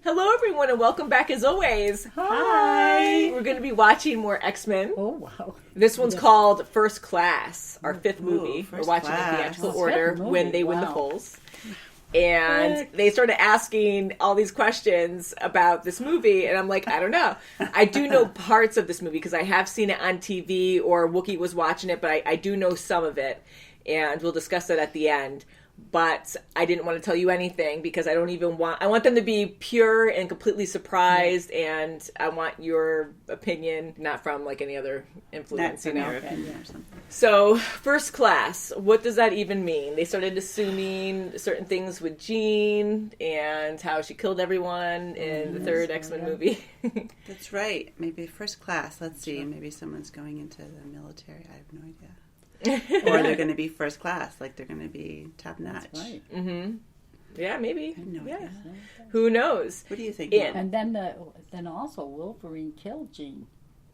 Hello, everyone, and welcome back as always. Hi. We're going to be watching more X-Men. Oh, wow. This one's called First Class, our fifth movie. We're watching it in the actual Class. order Fifth when they win the polls. And they started asking all these questions about this movie, and I'm like, I don't know. I do know parts of this movie because I have seen it on TV, or Wookie was watching it, but I do know some of it, and we'll discuss that at the end. But I didn't want to tell you anything because I want them to be pure and completely surprised, and I want your opinion, not from like any other influence, you know. Or something. So, First Class, what does that even mean? They started assuming certain things with Jean and how she killed everyone in the third X-Men movie. That's right. Maybe First Class. Let's see. Maybe someone's going into the military. I have no idea. Or they're going to be first class, like they're going to be top notch. That's right. Mm-hmm. Yeah, maybe. I have no idea. Who knows? What do you think? And then also Wolverine killed Jean.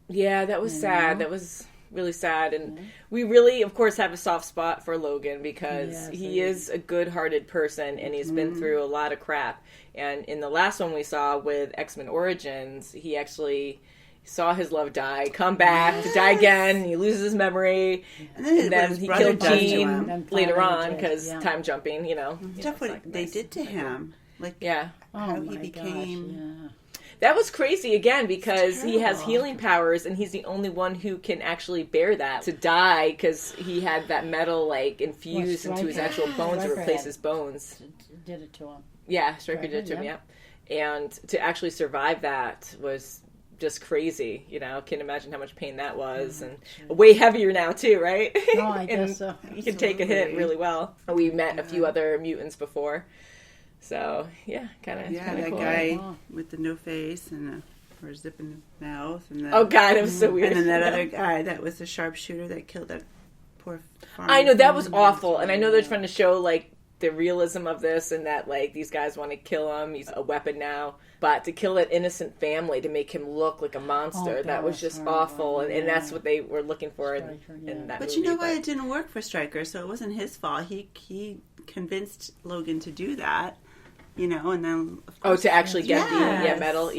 Yeah, that was sad. That was really sad. And we really, of course, have a soft spot for Logan because he is a good-hearted person and he's been through a lot of crap. And in the last one we saw with X-Men Origins, he actually saw his love die, come back, to die again, and he loses his memory, and then he killed Jean later on, because time jumping, you know. Stuff what they did to him. Like, how he became... That was crazy, again, because he has healing powers, and he's the only one who can actually bear that. To die, because he had that metal, like, infused into his actual bones to replace his bones. Did it to him. Yeah, Stryker did it to him, yeah. And to actually survive that was just crazy, you know. Can't imagine how much pain that was, and way heavier now too, right? Oh, I guess so. You can take a hit really well. We met a few other mutants before, so kind of that cool. guy with the no face and or zip in the mouth, and oh god, it was so weird. And then that other guy that was the sharpshooter that killed that poor farmer. I know, that was awful, and I know they're trying to show like the realism of this, and that like these guys want to kill him. He's a weapon now, but to kill an innocent family, to make him look like a monster, that was just awful, and that's what they were looking for in that but movie. You know why it didn't work for Stryker, so it wasn't his fault. He convinced Logan to do that, you know, and then of course, to actually get the medal,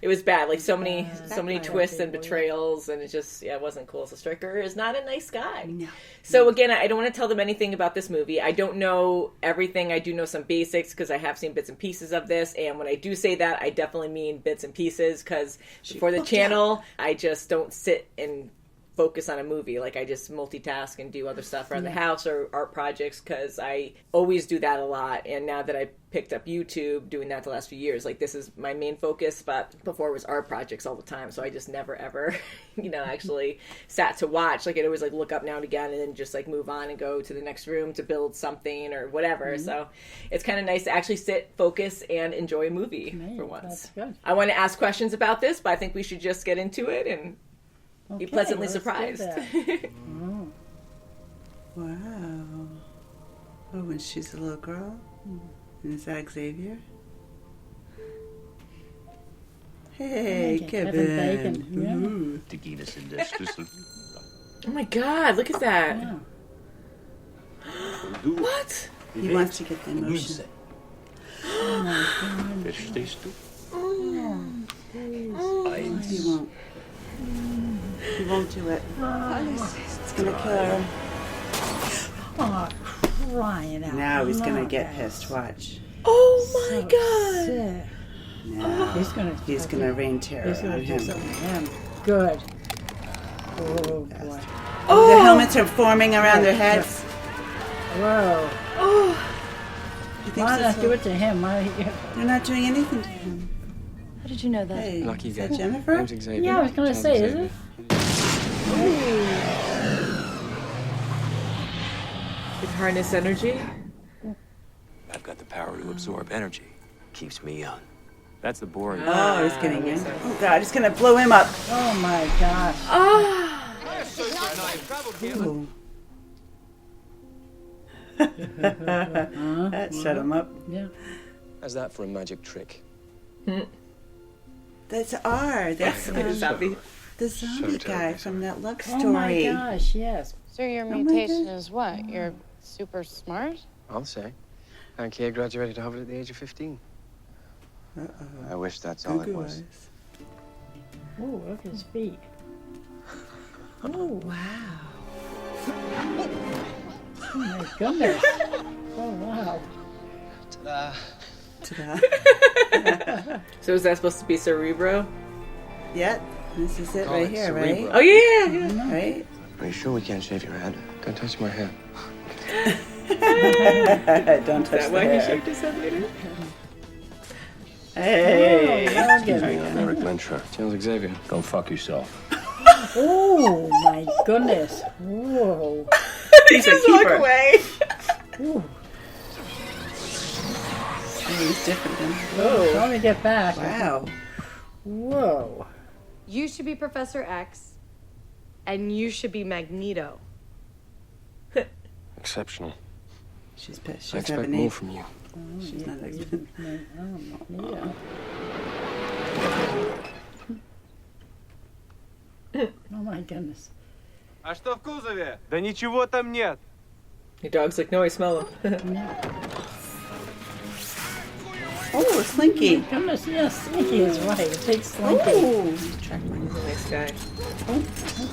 it was bad, like so many twists and betrayals, and it just it wasn't cool. So Stryker is not a nice guy. No. So again, I don't want to tell them anything about this movie. I don't know everything. I do know some basics because I have seen bits and pieces of this, and when I do say that, I definitely mean bits and pieces, because for the channel, I just don't sit and focus on a movie. Like, I just multitask and do other stuff around the house or art projects, because I always do that a lot. And now that I picked up YouTube, doing that the last few years, like, this is my main focus, but before it was art projects all the time, so I just never ever actually sat to watch. Like, I'd always like look up now and again and then just like move on and go to the next room to build something or whatever. So it's kind of nice to actually sit, focus, and enjoy a movie for once. That's good. I want to ask questions about this, but I think we should just get into it and be pleasantly surprised. Wow. Oh, when she's a little girl? And is that Xavier? Hey, Kevin. Ooh. Oh my god, look at that. What? He wants to get the emotion. Oh my god. He won't. He won't do it. It's going to kill her. Oh, crying out. Now he's going to get pissed. Watch. Oh my god. Sick. Now he's going to rain terror He's on going to do him. something to him. Good. Oh, boy. The helmets are forming around their heads. Whoa. Why not do it to him? They're not doing anything to him. How did you know that? Hey, Lucky is that guy. Jennifer? Name's Xavier. Yeah, I was going to say, is it? Could harness energy? I've got the power to absorb energy. Keeps me young. That's the boring. Oh, he's getting in. Oh, God, he's going to blow him up. Oh, my gosh. Ooh. That shut him up. Yeah. How's that for a magic trick? That's R. That's The zombie. the zombie guy from that love story. Oh, my gosh, yes. So your my mutation God. is what? You're super smart? I'll say. And kid graduated Harvard at the age of 15. I wish that's all it Goo-goo was. eyes. Oh, look at his feet. Oh, wow. Oh my goodness. Oh wow. Ta-da. So is that supposed to be Cerebro? Yep. This is it right here, right? Oh yeah. Right? Are you sure we can't shave your head? Don't touch my hair. Don't touch Is that the why he hair. shaved his head later? Hey. Rick Lyncher. Charles Xavier. Go fuck yourself. Oh my goodness. Whoa. He's a Just walk keeper. away. Ooh. He's different than. Oh. Let me get back. Wow. Whoa. You should be Professor X, and you should be Magneto. Exceptional. She's pissed. She I doesn't have a expect name. more from you. She's not like. Oh my goodness. А что в кузове? Да ничего там нет. Your dog's like, no, I smell him. Oh, Slinky. Goodness, yes, Slinky is right. It takes Slinky. Oh, Nice guy.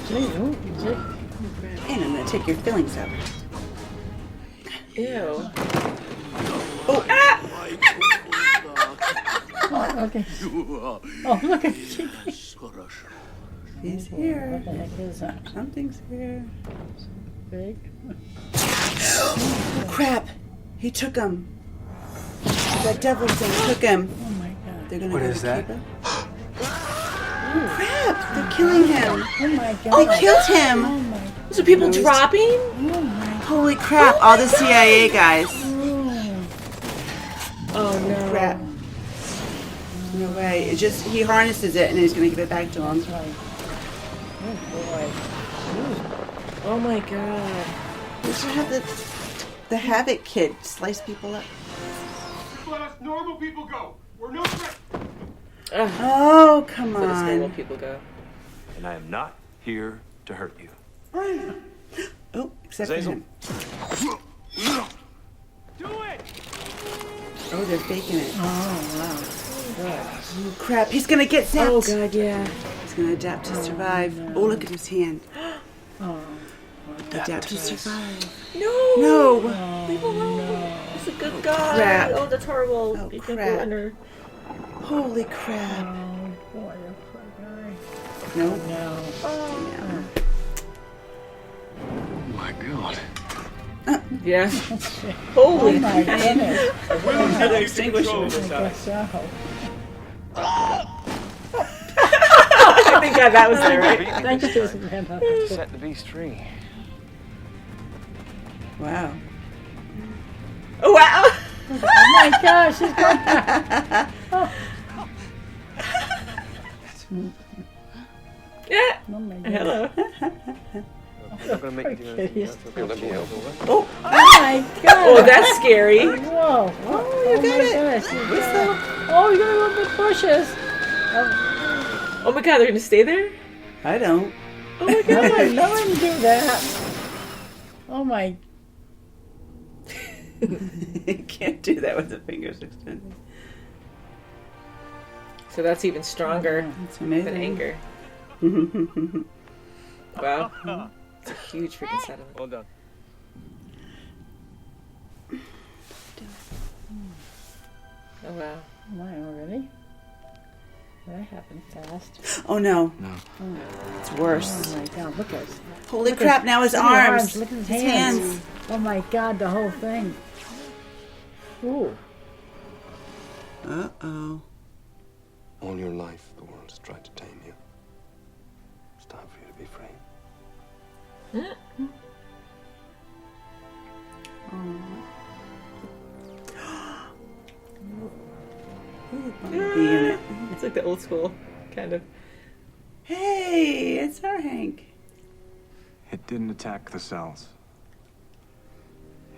Gee, oh, gee. and I'm gonna take your fillings out. Ew. Oh, ah! Oh, okay. Oh, look at Gee. He's here. What the heck is that? Something's here. Big? Oh, crap. He took him. That devil thing took him. Oh my god. They're gonna What go is to that? Cuba. Crap! They're killing him. Oh my god. They killed Oh him. my, So people dropping? oh my. Holy crap! All the CIA guys. Oh no. Crap. No way. It just he harnesses it and he's gonna give it back to him. That's right. Oh boy. Oh my god. We should have the Havoc kid slice people up. Let us normal people go. We're no threat. Oh, come Let us normal on. people go. And I am not here to hurt you. Oh, except for Zazel. him. Do it. Oh, they're faking it. Oh wow. Oh, crap. He's gonna get zapped. Oh god, yeah. He's gonna adapt to survive. Oh, look at his hand. Oh. Adapt to survive. No. No. Leave him alone. He's a good guy. Crap. Oh, that's horrible. Oh, You can't crap. go under. Holy crap. Oh boy, that poor guy. No. No. Yeah. Oh my god. Yeah. Oh Holy my crap. goodness. How to extinguish I him. guess so. Thank God that was there, right? Thank you, Samantha. Set the beast free. Wow. Oh wow. Oh my gosh, she's going Yeah. Oh my god. Hello. I'm not gonna make you do anything. That's okay. Let me help. Oh my god. Oh, that's scary. Whoa. Oh, you my got it. goodness. Oh, you're gonna go up the bushes. Oh my god, they're gonna stay there? I don't. Oh my No god. one, no one do that. Oh my. You can't do that with the fingers extended. So that's even stronger That's than amazing. anger. Wow. It's a huge freaking settlement. Well done. Oh wow. Am I already? That happened fast. Oh no. No. It's Oh worse. my god, look at his, Holy look crap, at- now his look at arms. Look at his His hands. hands. Oh my god, the whole thing. Ooh. Uh-oh. All your life, the world has tried to tame you. It's time for you to be free. Be in it. It's like the old school kind of. Hey, it's our Hank. It didn't attack the cells.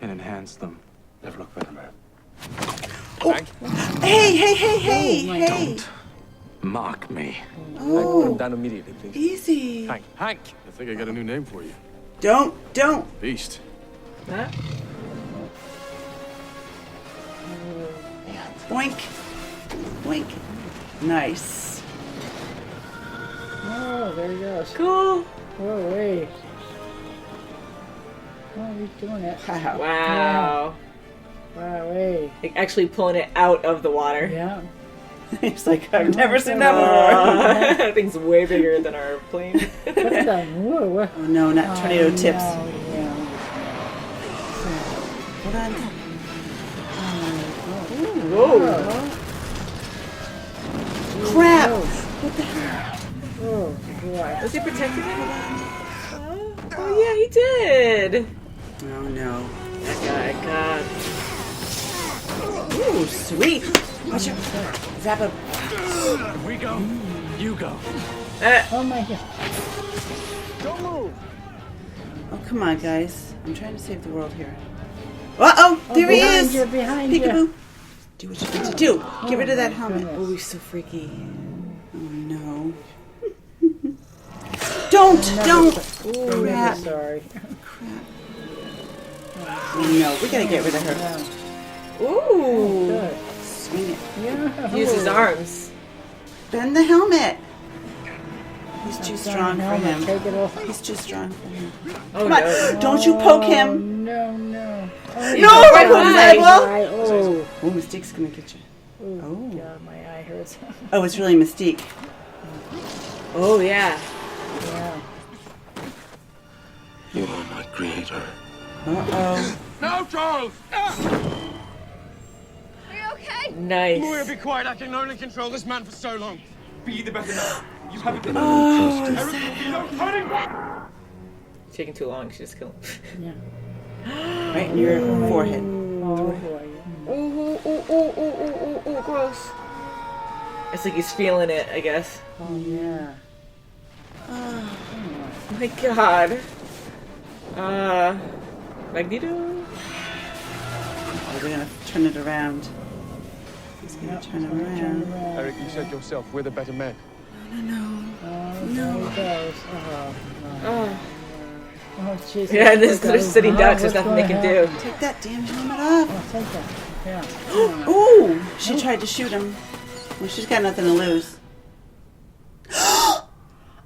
It enhanced them. Never look better, man. Hey, hey, hey, hey, my hey. Mock me. Hank, put him Oh, down immediately, please. easy. Hank. Hank! I think I got a new name for you. Don't. Beast. Huh? Boink. Wink. Nice. Oh, there he goes. Cool. Whoa, wait. Oh, he's doing it. Wow. Wow, wait. Like actually pulling it out of the water. Yeah. He's like, I've never seen that before. That thing's way bigger than our plane. What's that? Whoa, what? Oh no, not tornado tips. No, yeah. Hold on. Whoa. Crap! What the hell? Oh, boy. Was he protecting it? Oh yeah, he did. Oh no. That guy, God. Ooh, sweet. Watch out. Zappa. We go. You go. Oh my God. Don't move. Oh, come on, guys. I'm trying to save the world here. Uh-oh! There he behind is! you, behind Peekaboo. Do what you need to do. Get rid of that helmet. Oh, he's so freaky. Oh, no. Don't! Ooh, Crap. sorry. No, we gotta get rid of her. Ooh. Good. Swing it. Yeah. Use his arms. Bend the helmet. He's too strong for Helmet, him. Take it off. He's too strong for him. Oh Come on, no. don't you poke him. No. Oh, No, right I poked his eye. eyeball. Oh, Mystique's gonna get you. Oh, God, my eye hurts. Oh, it's really Mystique. Oh yeah. Yeah. You are my creator. Uh-oh. No, Charles! Nice. Be quiet. I can only control this man for so long. Be the better man. You haven't been. Oh, No turning back. It's taking too long. She just killed him. Yeah. right in your forehead. Oh, boy. Oh, gross. It's like he's feeling it, I guess. Oh, yeah. Oh my God. Magneto? Oh, they're gonna turn it around. He's gonna turn it around. Eric, you said yourself, we're the better men. Oh, there he goes. Oh. Oh, jeez. Yeah, they're sitting ducks. There's nothing they can do. Take that damn helmet off. Oh, take that. Yeah. Ooh, she tried to shoot him. Well, she's got nothing to lose.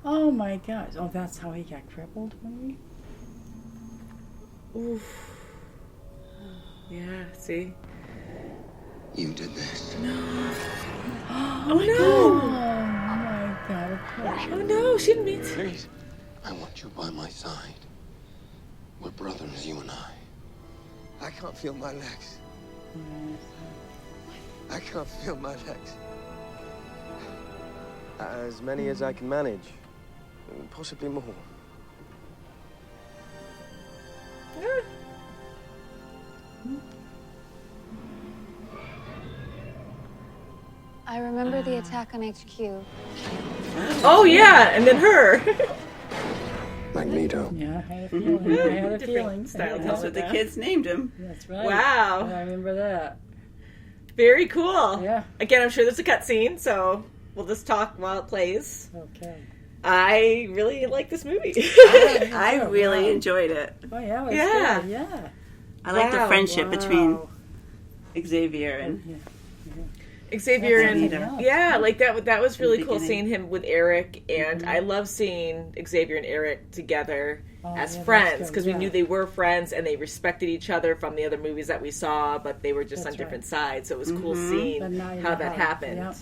Oh, my God. Oh, that's how he got crippled, maybe? Oof. Yeah, see? You did this. Oh no! Oh, my God. Of course. Oh no, she didn't mean to. Please. I want you by my side. We're brothers, you and I. I can't feel my legs. I can't feel my legs. As many as I can manage. Possibly more. I remember the attack on HQ. Oh yeah, and then her. Magneto. Yeah, I had a feeling. I had a Different feeling. style That's what the kids named him. That's right. Wow. I remember that. Very cool. Yeah. Again, I'm sure there's a cutscene, so we'll just talk while it plays. Okay. I really like this movie. I really enjoyed it. Oh, yeah, it was Yeah. good. Yeah. I like the Wow. friendship between Wow. Xavier and Xavier and Magneto. yeah, like that was really cool beginning. seeing him with Eric, and I love seeing Xavier and Eric together as yeah, friends that's because good, we knew yeah. they were friends and they respected each other from the other movies that we saw, but they were just That's on different right. sides. So it was cool seeing But now you how know that how. happened. Yep.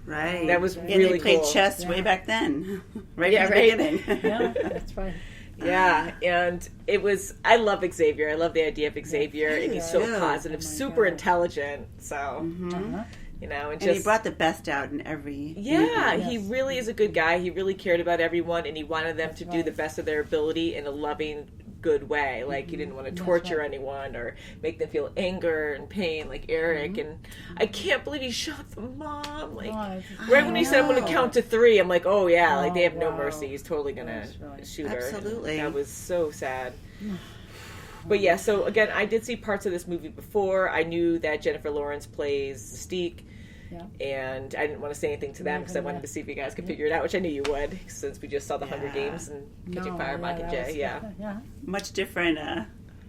right. That was and really they played cool. chess way Yeah. back then, right Yeah, from the right. beginning. Yeah, that's right. Yeah, and it was. I love Xavier. I love the idea of Xavier, and he's so Yeah. positive, Oh my super God. intelligent. So Uh-huh. you know, and And just he brought the best out in every. yeah, Yes. he really is a good guy. He really cared about everyone, and he wanted them to do right. the best of their ability in a loving, good way. Like he didn't want to torture right. anyone or make them feel anger and pain, like Eric. And I can't believe he shot the mom. Like right when he said, "I'm going to count to 3," I'm like, "Oh yeah!" Like they have no wow. mercy. He's totally gonna That's right. shoot her. Absolutely. That was so sad. But yeah, so again, I did see parts of this movie before. I knew that Jennifer Lawrence plays Mystique. Yeah. And I didn't want to say anything to them because I wanted to see if you guys could figure it out, which I knew you would, since we just saw the Hunger Games and Catching Fire, that Mockingjay. was- Yeah. Yeah. Much different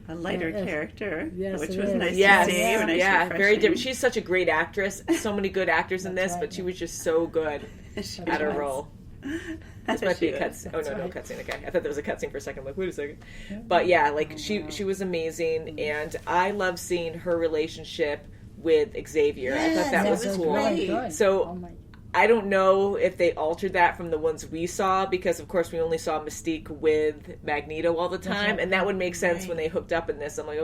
a lighter character, Yes, which it was is. nice Yes, to see. yeah, Nice very refreshing. different. She's such a great actress. So many good actors in this, That's right, but she was just so good at her right. role. This might be a cutscene. Oh no, no cutscene. Okay, I thought there was a cutscene for a second. I'm like, wait a second. But yeah, like she was amazing, and I love seeing her relationship with Xavier. I thought that was Yes, cool. really good. So Oh my- I don't know if they altered that from the ones we saw, because of course we only saw Mystique with Magneto all the time, and that would make sense when they hooked up in this. I'm like,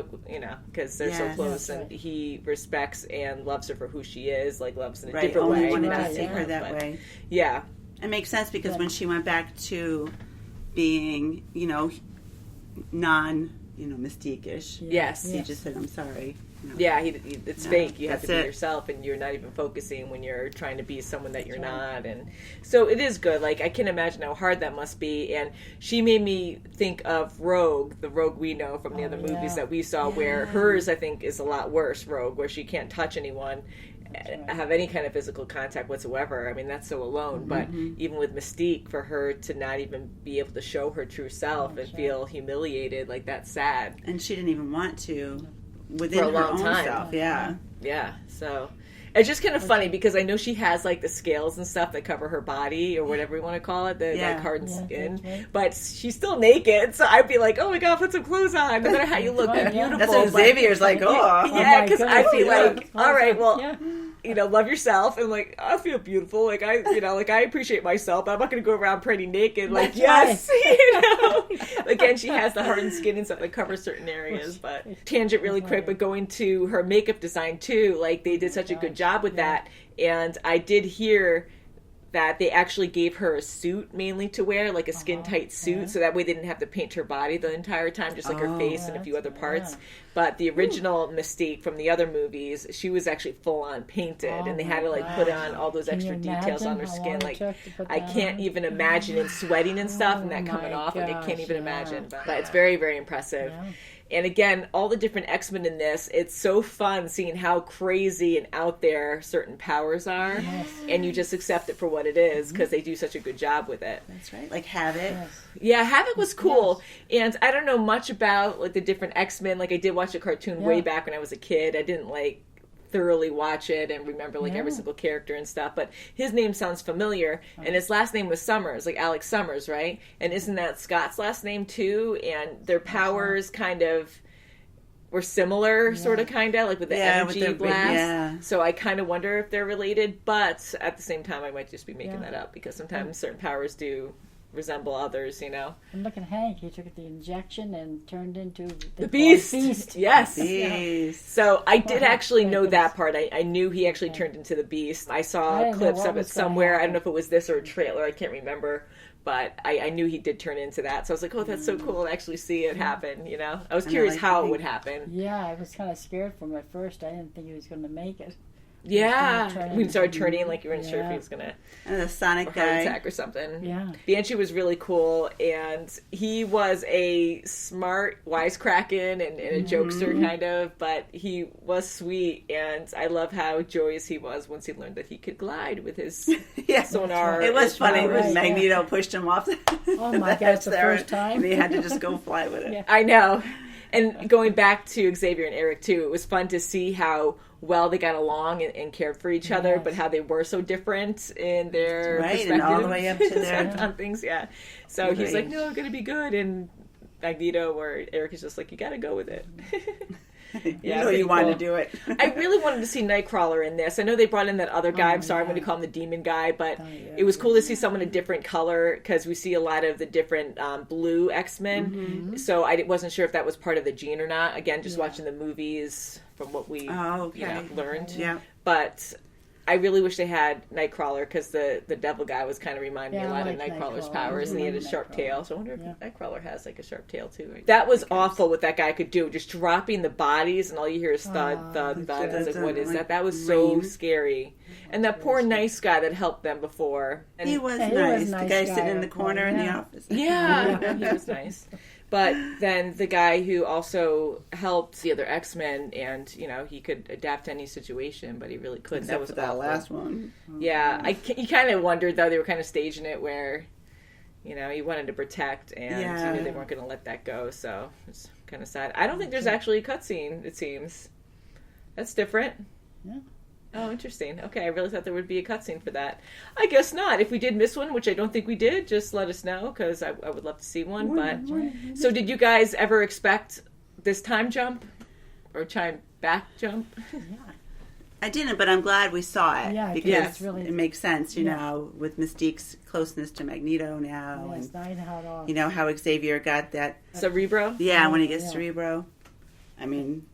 because they're so Yes. close, That's and right. he respects and loves her for who she is, like loves in a Right, different only way. wanted not to see her different, that but- way. Yeah, It makes sense because when she went back to being, Mystique-ish, yes, he just said, "I'm sorry." yeah. It's fake. You have to that's be it. yourself, and you're not even focusing when you're trying to be someone that you're not. And so it is good. Like I can imagine how hard that must be. And she made me think of Rogue, the Rogue we know from the other movies that we saw. Where hers, I think, is a lot worse. Rogue, where she can't touch anyone, have any kind of physical contact whatsoever. I mean, that's so alone. But even with Mystique, for her to not even be able to show her true self and feel humiliated, like that's sad. And she didn't even want to within For a her long own time. self. Yeah. Yeah, so it's just kind of funny because I know she has like the scales and stuff that cover her body or whatever you want to call it, the like hardened skin, that's right. but she's still naked. So I'd be like, oh my god, put some clothes on. No matter how you look, you're beautiful. That's what but- Xavier's like. Oh, Yeah, my because I'd be goodness. like, all right, well, Yeah. love yourself, and like I feel beautiful. Like I appreciate myself. But I'm not going to go around pretty naked. Like That's Again, she has the hardened skin and stuff that covers certain areas. But tangent really quick. But going to her makeup design too, like they did such a good job with that. And I did hear that they actually gave her a suit mainly to wear, like a skin tight suit, so that way they didn't have to paint her body the entire time, just like her face and a few other parts. But the original Mystique from the other movies, she was actually full on painted, and they had to like put on all those extra you details on her imagine how skin. long it Like took to put I that can't on? even imagine, and sweating and stuff, and that Oh coming my off. Like I can't gosh, even yeah. imagine. But it's very, very impressive. Yeah. And again, all the different X-Men in this, it's so fun seeing how crazy and out there certain powers are. And you just accept it for what it is because they do such a good job with it. that's right. Like Havoc. Yeah, Havoc was cool. And I don't know much about like the different X-Men. Like I did watch a cartoon way back when I was a kid. I didn't like thoroughly watch it and remember like every single character and stuff, but his name sounds familiar, and his last name was Summers, like Alex Summers, right? And isn't that Scott's last name too? And their powers kind of were similar, sort of, kind of like with the energy with the blast. So I kind of wonder if they're related, but at the same time I might just be making that up because sometimes certain powers do resemble others, And look at Hank. He took the injection and turned into The Beast. Beast. Yes. Beast. So I did actually know goodness. that part. I knew he actually turned into the Beast. I I saw didn't know clips what of it was gonna somewhere. I don't happen. know if it was this or a trailer. I can't remember. But I knew he did turn into that. So I was like, oh, that's so cool to actually see it happen, I was curious like how the it would thing- happen. Yeah, I was kind of scared for him at first. I didn't think he was going to make it. Yeah. turn When he started into- turning, like you weren't sure if he Yeah. was going to And the Sonic heart guy. attack or something. Yeah. Banshee was really cool, and he was a smart wisecracking and a jokester kind of, but he was sweet, and I love how joyous he was once he learned that he could glide with his Yeah. sonar. It was funny right, when yeah. Magneto pushed him off. Oh my God, it's the first time. And he had to just go fly with it. Yeah. I know. And going back to Xavier and Eric too, it was fun to see how well they got along and cared for each other, Yes. but how they were so different in their Right, perspective and all the way up to their- on things. Yeah. So he's like, range. "No, I'm gonna be good," and Magneto or Eric is just like, "You got to go with it." You know pretty you wanted cool. to do it. I really wanted to see Nightcrawler in this. I know they brought in that other guy. I'm sorry, I'm going to call him the demon guy, but it was cool to see someone a different color because we see a lot of the different blue X-Men. So I wasn't sure if that was part of the gene or not. Again, just watching the movies from what we learned. Yeah. But I really wish they had Nightcrawler because the devil guy was kind of reminding me Yeah, a lot I of like Nightcrawler's Nightcrawler. powers, and he had a I sharp like tail. So I wonder if Yeah. Nightcrawler has like a sharp tail too. Right? That was awful what that guy could do, just dropping the bodies, and all you hear is thud, thud, thud. It's like, what is that? That was so rain. scary. And that poor nice guy that helped them before. And He was Yeah, he nice. was The nice guy guy, sitting in the of corner course, in the yeah. office. Yeah, he was nice. But then the guy who also helped the other X-Men, and he could adapt to any situation, but he really couldn't. Except That was for that awful. last one. Yeah, you kind of wondered though. They were kind of staging it where, You know, he wanted to protect, and Yeah. he knew they weren't going to let that go, so it's kind of sad. I don't think there's actually a cutscene, it seems. That's different. Yeah. Oh, interesting. Okay, I really thought there would be a cutscene for that. I guess not. If we did miss one, which I don't think we did, just let us know, because I would love to see one. But so did you guys ever expect this time jump? Or time back jump? I didn't, but I'm glad we saw it. Yeah, because it's really, it makes sense, you Yeah. know, with Mystique's closeness to Magneto now. yes, And, I know how it all. you know, how Xavier got that. Cerebro? Yeah, when he gets Yeah. Cerebro. I mean,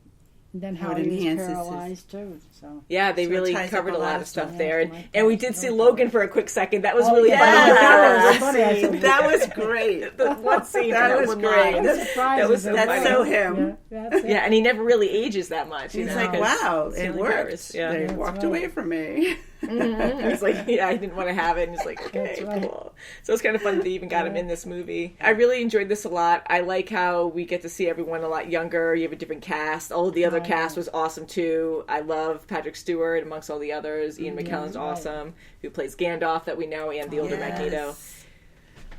And then how how it he was enhances his- paralyzed too. So Yeah, they So it really ties up covered a a lot lot of of stuff stuff. there. Yeah, And we did see okay. Logan for a quick second. That was Oh, really yeah. funny. That was funny. I said, that was great. The one scene That was one great. line. I'm surprised That was that so they- That's funny. so him. Yeah, that's it. Yeah, and he never really ages that much. You He's know, like, 'cause wow, it's it really worked. Paris. Yeah. They That's walked right. away from me. Mm-hmm. He's like, yeah, I didn't want to have it. And he's like, okay, That's right. cool. So it's kind of fun that they even got him in this movie. I really enjoyed this a lot. I like how we get to see everyone a lot younger. You have a different cast. All of the other cast was awesome too. I love Patrick Stewart amongst all the others. Ian McKellen's right. awesome, who plays Gandalf that we know, and the older Magneto.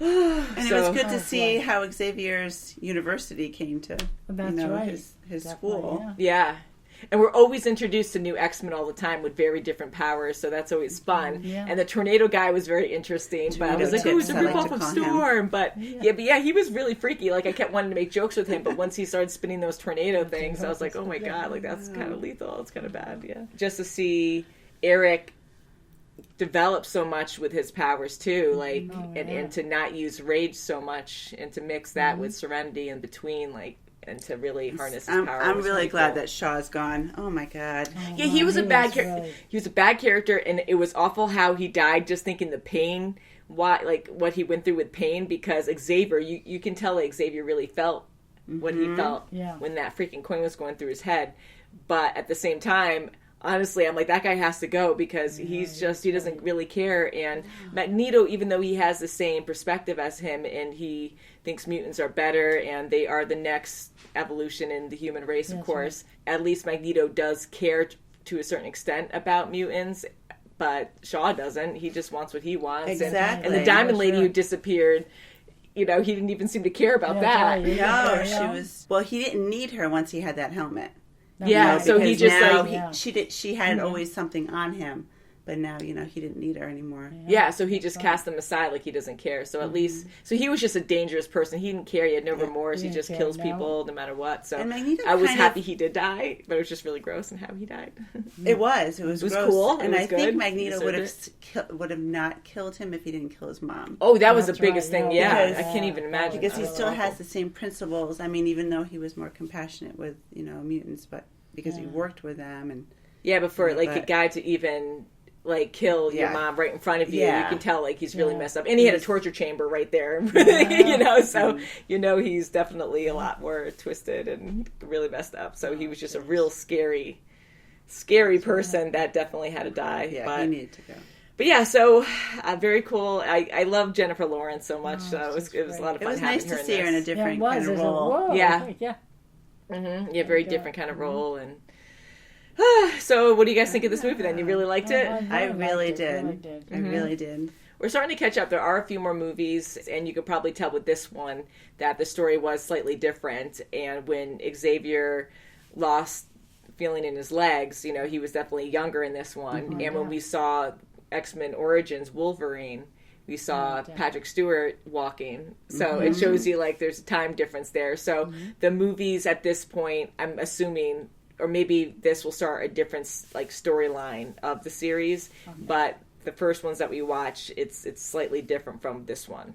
And it So- was good to see right. how Xavier's university came to, That's you know, right. his Definitely, school. yeah. Yeah. And we're always introduced to new X-Men all the time with very different powers, so that's always fun. Yeah. And the tornado guy was very interesting, but I was like, oh, he's a Tips, I like ripoff to of call him. Storm. But yeah, he was really freaky. Like, I kept wanting to make jokes with him, but once he started spinning those tornado things, I was like, oh my god, like, that's kind of lethal. It's kind of bad, yeah. Just to see Eric develop so much with his powers too, like, and to not use rage so much, and to mix that with serenity in between, like, and to really harness his power. I'm was really pretty glad cool. that Shaw's gone. Oh my god. Yeah, he was a he bad was character. really- He was a bad character, and it was awful how he died. Just thinking the pain, what he went through with pain, because Xavier, you can tell that Xavier really felt what he felt Yeah. when that freaking coin was going through his head. But at the same time, honestly, I'm like, that guy has to go, because he doesn't really care. And Magneto, even though he has the same perspective as him, and he thinks mutants are better and they are the next evolution in the human race, of course, at least Magneto does care to a certain extent about mutants. But Shaw doesn't. He just wants what he wants. Exactly. And the Diamond For Lady sure. who disappeared, you know, he didn't even seem to care about Yeah, that. right. No, Yeah. she was. Well, he didn't need her once he had that helmet. Yeah, You know, so he because just now like Yeah. she had always something on him, but now you know he didn't need her anymore. Yeah, so he just cast them aside like he doesn't care. So at least, so he was just a dangerous person. He didn't care. He had no remorse. He didn't just care, kills no. people no matter what. So And Magneto I was kind happy of- he did die, but it was just really gross in how he died. It was gross. cool. It and was I good. think He Magneto deserved would have not killed him if he didn't kill his mom. Oh, that was That's the biggest right, thing. yeah. Yeah, Because- I can't even imagine. Because he That was still awful. has the same principles. I mean, even though he was more compassionate with mutants, but because he worked with them and Yeah, but for like a But- guy to even like kill your Yeah. mom right in front of you, Yeah. you can tell like he's really Yeah. messed up. And he had a He's- torture chamber right there, you know. So you know he's definitely a lot more twisted and really messed up. So he was just a real scary person that definitely had to die. yeah, but, he needed to go. But yeah, so very cool. I love Jennifer Lawrence so much, so it was a lot of It fun was nice having to her see her in a this. Yeah, different it was. kind of There's a- role. whoa, Yeah. Yeah. Yeah, very different kind of role. And so, what do you guys think of this movie? Then you really liked it. I really liked it, did. really did. I really did. We're starting to catch up. There are a few more movies, and you could probably tell with this one that the story was slightly different. And when Xavier lost feeling in his legs, you know, he was definitely younger in this one. And when we saw X-Men Origins Wolverine, we saw Patrick Stewart walking. So it shows you, like, there's a time difference there. So the movies at this point, I'm assuming, or maybe this will start a different, like, storyline of the series. But the first ones that we watch, it's slightly different from this one,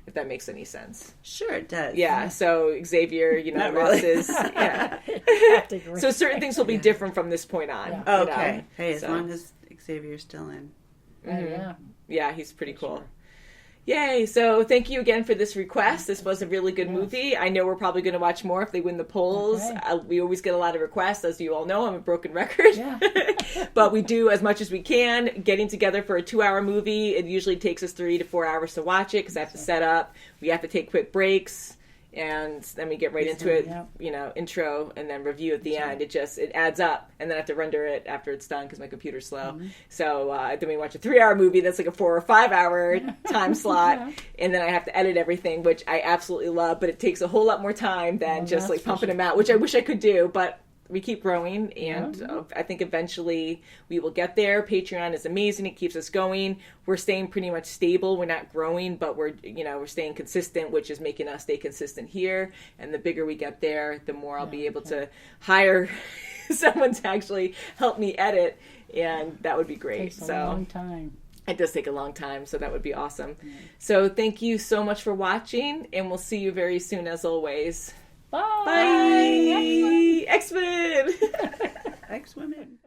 if that makes any sense. Sure, it does. Yeah, so Xavier, you know, Not lost really. his... Yeah. Have to agree. So certain things will be different from this point on. Yeah. you know? Okay. Hey, as So- long as Xavier's still in. Yeah. Yeah, he's pretty cool. Yay! So thank you again for this request. This was a really good movie. I know we're probably going to watch more if they win the polls. Okay. We always get a lot of requests, as you all know. I'm a broken record. Yeah. But we do as much as we can. Getting together for a 2-hour movie, it usually takes us 3 to 4 hours to watch it because I have to set up. We have to take quick breaks. and then we get right into it, Yep. you know, intro and then review at the end. It adds up, and then I have to render it after it's done because my computer's slow. Mm-hmm. So then we watch a 3-hour movie that's like a 4 or 5 hour time slot, and then I have to edit everything, which I absolutely love, but it takes a whole lot more time than just like pumping them out, which I wish I could do, but we keep growing, and I think eventually we will get there. Patreon is amazing. It keeps us going. We're staying pretty much stable. We're not growing, but we're staying consistent, which is making us stay consistent here. And the bigger we get there, the more I'll be able to hire someone to actually help me edit, and that would be great. Takes a long time. It does take a long time, so that would be awesome. So thank you so much for watching, and we'll see you very soon as always. Bye. Bye. X-Men. X-Women.